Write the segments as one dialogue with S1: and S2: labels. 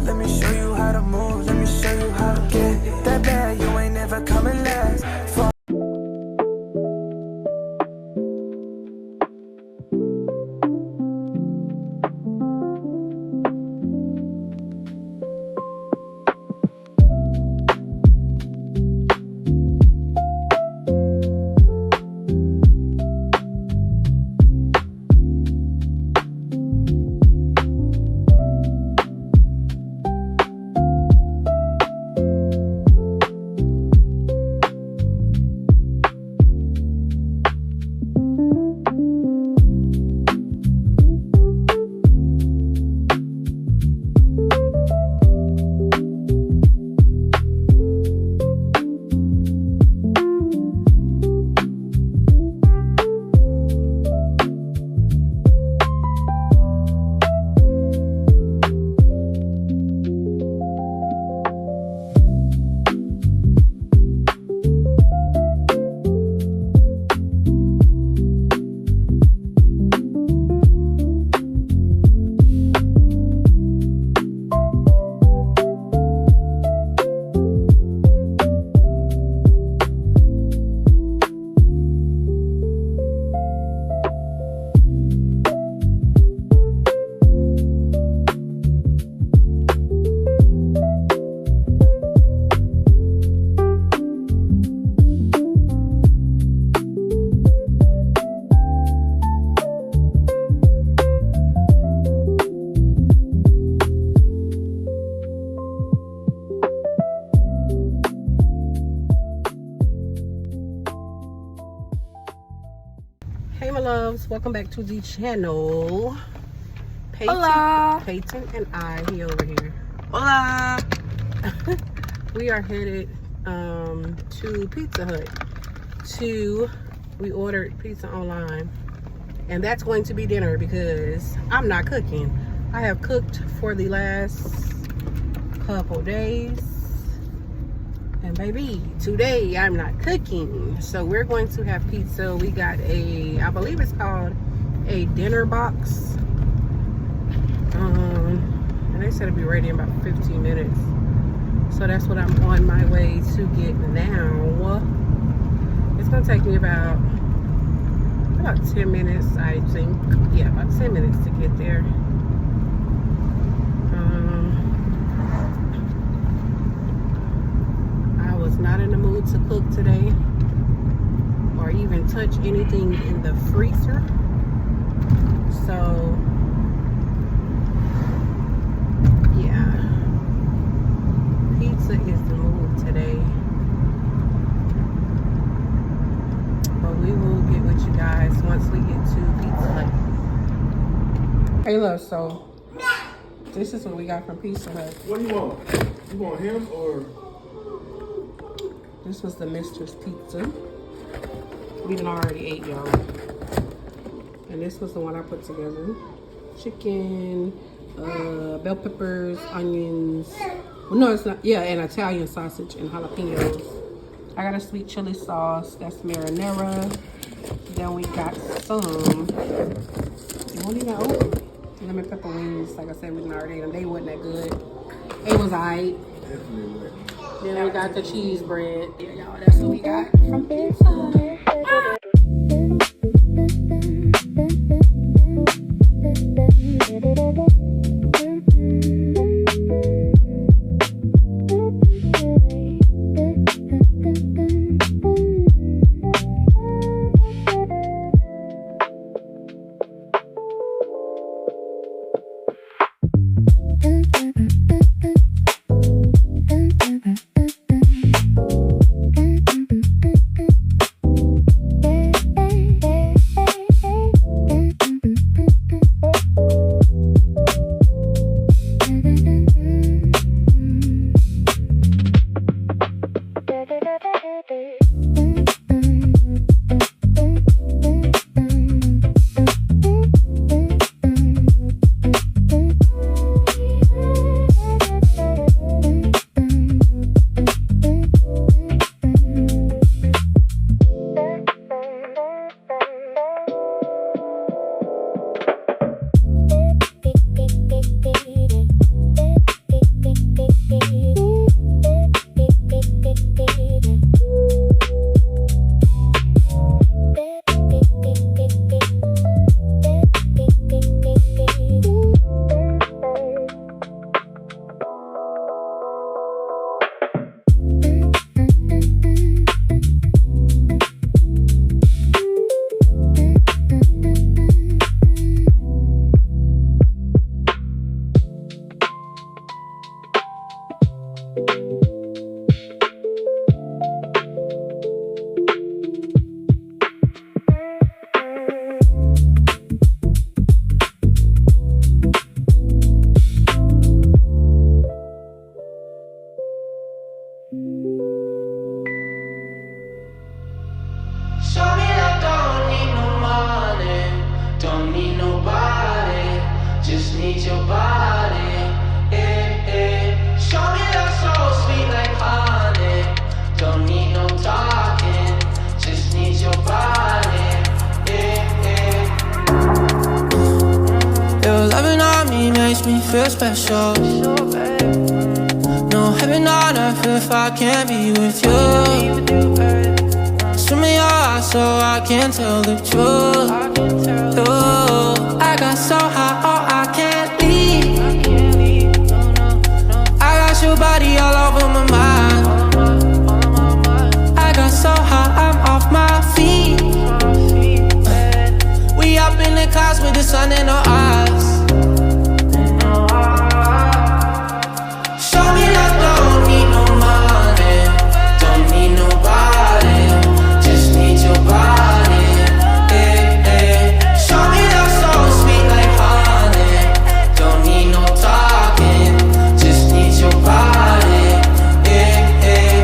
S1: Let me show you how to move. Let me show you how to get that bad. You ain't never coming last.
S2: Hey my loves, welcome back to the channel.
S3: Hola.
S2: Peyton and I, he over here.
S3: Hola.
S2: We are headed to Pizza Hut. We ordered pizza online, and that's going to be dinner because I'm not cooking. I have cooked for the last couple days, and baby, today I'm not cooking. So we're going to have pizza. We got I believe it's called a dinner box. And they said it'd be ready in about 15 minutes. So that's what I'm on my way to get now. It's gonna take me about 10 minutes, I think. Yeah, about 10 minutes to get there. I was not in the mood to cook today or even touch anything in the freezer. So yeah, pizza is the move today. But we will get with you guys once we get to Pizza Hut. Hey look, so this is what we got from Pizza Hut.
S4: What do you want? You want him or?
S2: This was the Mistress Pizza. We done already ate, y'all. And this was the one I put together. Chicken, bell peppers, onions. Well, no, it's not. Yeah, and Italian sausage and jalapenos. I got a sweet chili sauce. That's marinara. Then we got some. It won't even open. Lemon pepper wings. Like I said, we done already ate them. They wasn't that good. It was alright. Then we got the cheese bread. Yeah, y'all, that's what we got from Pizza Hut.
S1: feel special. No heaven on earth if I can't be with you. Swim in your eyes so I can tell the truth. Ooh, I got so high, oh I can't leave. I got your body all over my mind. I got so high, I'm off my feet. We up in the clouds with the sun in our eyes. Show me that don't need no money, don't need nobody, just need your body. Eh, eh. Show me that so sweet like honey, don't need no talking, just need your body. Eh, eh.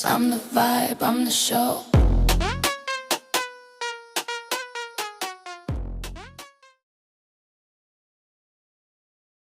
S5: I'm the vibe, I'm the show.